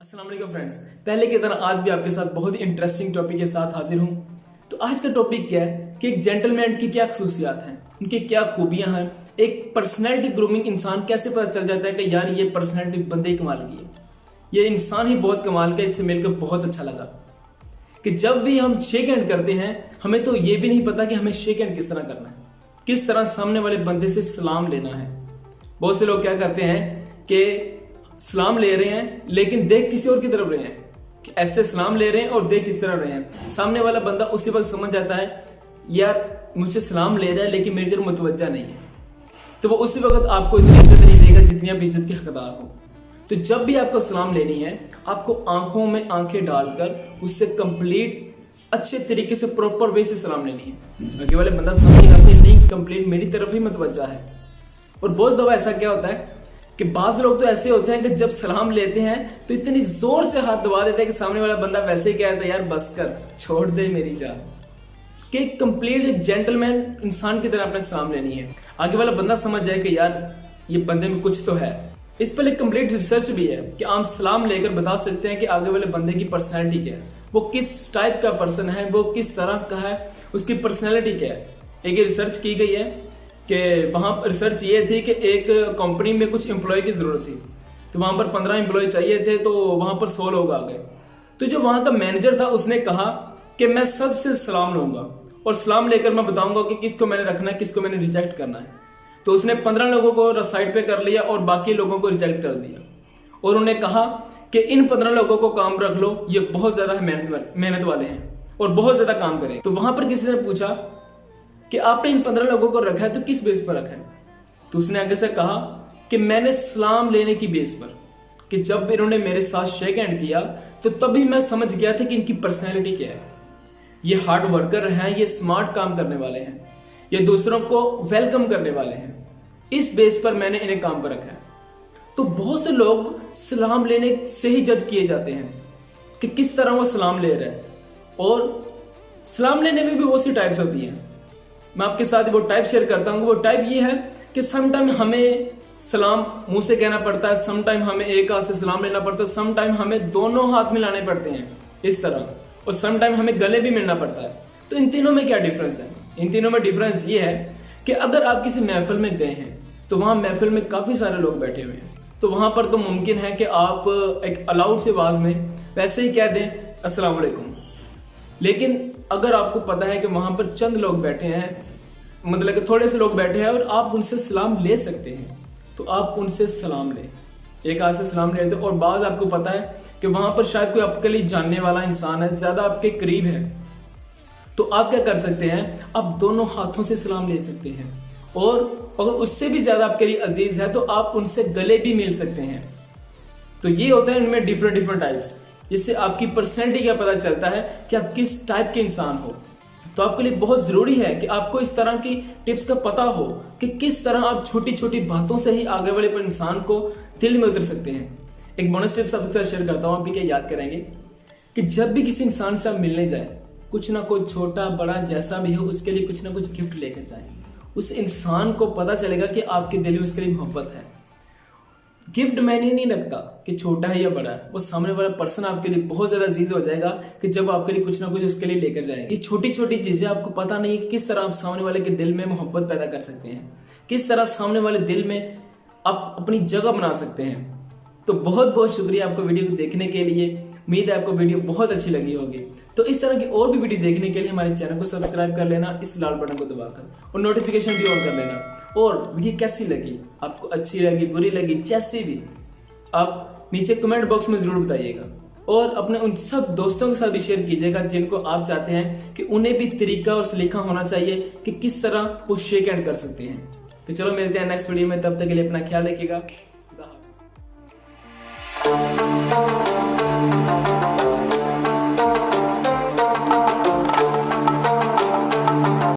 अस्सलाम वालेकुम फ्रेंड्स, पहले की तरह आज भी आपके साथ बहुत ही इंटरेस्टिंग टॉपिक के साथ हाजिर हूं। तो आज का टॉपिक क्या है कि एक जेंटलमैन की क्या खसूसियात हैं, उनकी क्या खूबियां हैं, एक पर्सनैलिटी ग्रूमिंग इंसान कैसे पता चल जाता है कि यार ये पर्सनैलिटी बंदे ही कमाल की है, ये इंसान ही बहुत कमाल का, इससे मिलकर बहुत अच्छा लगा। कि जब भी हम शेक हैंड करते हैं हमें तो ये भी नहीं पता कि हमें शेक हैंड किस तरह करना है, किस तरह सामने वाले बंदे से सलाम लेना है। बहुत से लोग क्या करते हैं कि सलाम ले रहे हैं लेकिन देख किसी और की तरफ रहे हैं, कि ऐसे सलाम ले रहे हैं और देख किस तरफ रहे हैं। सामने वाला बंदा उसी वक्त समझ जाता है यार मुझसे सलाम ले रहा है लेकिन मेरी तरफ मुतवज्जा नहीं है, तो वो उसी वक्त आपको इतनी इज्जत नहीं देगा जितनी आप इज्जत के हकदार हो। तो जब भी आपको सलाम लेनी है आपको आंखों में आंखें डालकर उससे कंप्लीट अच्छे तरीके से प्रॉपर वे से सलाम लेनी है। आगे वाले बंदा समझ जाते नहीं कंप्लीट मेरी तरफ ही मुतवज्जा है। और बहुत दफा ऐसा क्या होता है कि बाज लोग तो ऐसे होते हैं कि जब सलाम लेते हैं तो इतनी जोर से हाथ दबा देते हैं कि सामने वाला बंदा वैसे ही कहता है यार बस कर, छोड़ दे मेरी जान। कि कंप्लीट जेंटलमैन इंसान की तरह अपने सलाम लेनी है। आगे वाला बंदा समझ जाए कि यार ये बंदे में कुछ तो है। इस पर एक कंप्लीट रिसर्च भी है कि आप सलाम लेकर बता सकते हैं कि आगे वाले बंदे की पर्सनैलिटी क्या है, वो किस टाइप का पर्सन है, वो किस तरह का है, उसकी पर्सनैलिटी क्या है। एक रिसर्च की गई है कि वहां पर रिसर्च ये थी कि एक कंपनी में कुछ एम्प्लॉय की जरूरत थी, तो वहां पर 15 एम्प्लॉय चाहिए थे, तो वहां पर 100 लोग आ गए। तो जो वहां का मैनेजर था उसने कहा कि मैं सबसे सलाम लूंगा और सलाम लेकर मैं बताऊंगा कि किसको मैंने रखना है, किसको मैंने रिजेक्ट करना है। तो उसने 15 लोगों को साइड पे कर लिया और बाकी लोगों को रिजेक्ट कर दिया और उन्हें कहा कि इन 15 लोगों को काम रख लो, ये बहुत ज्यादा मेहनत वाले हैं और बहुत ज्यादा काम करें। तो वहां पर किसी ने पूछा कि आपने इन 15 लोगों को रखा है तो किस बेस पर रखा है। तो उसने आगे से कहा कि मैंने सलाम लेने की बेस पर, कि जब इन्होंने मेरे साथ शेक हैंड किया तो तभी मैं समझ गया था कि इनकी पर्सनैलिटी क्या है। ये हार्ड वर्कर हैं, ये स्मार्ट काम करने वाले हैं, ये दूसरों को वेलकम करने वाले हैं। इस बेस पर मैंने इन्हें काम पर रखा है। तो बहुत से लोग सलाम लेने से ही जज किए जाते हैं कि किस तरह वो सलाम ले रहे हैं। और सलाम लेने में भी बहुत सी टाइप्स होती हैं। मैं आपके साथ वो टाइप शेयर करता हूँ। वो टाइप ये है कि समटाइम हमें सलाम मुंह से कहना पड़ता है, समटाइम हमें एक हाथ से सलाम लेना पड़ता है, समटाइम हमें दोनों हाथ मिलाने पड़ते हैं इस तरह, और समटाइम हमें गले भी मिलना पड़ता है। तो इन तीनों में क्या डिफरेंस है? इन तीनों में डिफरेंस ये है कि अगर आप किसी महफिल में गए हैं तो वहां महफिल में काफी सारे लोग बैठे हुए हैं, तो वहां पर तो मुमकिन है कि आप एक अलाउड से आवाज में वैसे ही कह दें अस्सलाम वालेकुम। लेकिन अगर आपको पता है कि वहां पर चंद लोग बैठे हैं, मतलब कि थोड़े से लोग बैठे हैं और आप उनसे सलाम ले सकते हैं, तो आप उनसे सलाम लें, एक हाथ से सलाम ले लेते। और बाज आपको पता है कि वहां पर शायद कोई आपके लिए जानने वाला इंसान है, ज्यादा आपके करीब है, तो आप क्या कर सकते हैं, आप दोनों हाथों से सलाम ले सकते हैं। और अगर उससे भी ज्यादा आपके लिए अजीज है तो आप उनसे गले भी मिल सकते हैं। तो ये होता है इनमें डिफरेंट टाइप्स, जिससे आपकी पर्सनैलिटी का पता चलता है कि आप किस टाइप के इंसान हो। तो आपके लिए बहुत जरूरी है कि आपको इस तरह की टिप्स का पता हो कि किस तरह आप छोटी छोटी बातों से ही आगे वाले पर इंसान को दिल में उतर सकते हैं। एक बोनस टिप्स आपके साथ शेयर करता हूं, आप भी क्या याद करेंगे कि जब भी किसी इंसान से आप मिलने जाए, कुछ ना कुछ छोटा बड़ा जैसा भी हो उसके लिए कुछ ना कुछ गिफ्ट लेकर जाए। उस इंसान को पता चलेगा कि आपके दिल में उसके लिए मोहब्बत है। गिफ्ट मैंने नहीं लगता कि छोटा है या बड़ा है, वो सामने वाला पर्सन आपके लिए बहुत ज्यादा अजीज हो जाएगा कि जब आपके लिए कुछ ना कुछ उसके लिए लेकर जाएंगे। ये छोटी छोटी चीजें आपको पता नहीं कि किस तरह आप सामने वाले के दिल में मोहब्बत पैदा कर सकते हैं, किस तरह सामने वाले दिल में आप अपनी जगह बना सकते हैं। तो बहुत बहुत शुक्रिया आपको वीडियो को देखने के लिए। उम्मीद है आपको वीडियो बहुत अच्छी लगी होगी। तो इस तरह की और भी वीडियो देखने के लिए हमारे चैनल को सब्सक्राइब कर लेना, इस लाल बटन को दबाकर, और नोटिफिकेशन भी ऑन कर लेना। और वीडियो कैसी लगी, आपको अच्छी लगी, बुरी लगी, जैसी भी, आप नीचे कमेंट बॉक्स में जरूर बताइएगा। और अपने उन सब दोस्तों के साथ भी शेयर कीजिएगा जिनको आप चाहते हैं कि उन्हें भी तरीका और सलीका होना चाहिए कि किस तरह वो शेक हैंड कर सकते हैं। तो चलो मिलते हैं नेक्स्ट वीडियो में, तब तक के लिए अपना ख्याल रखिएगा। खुदा हाफिज़।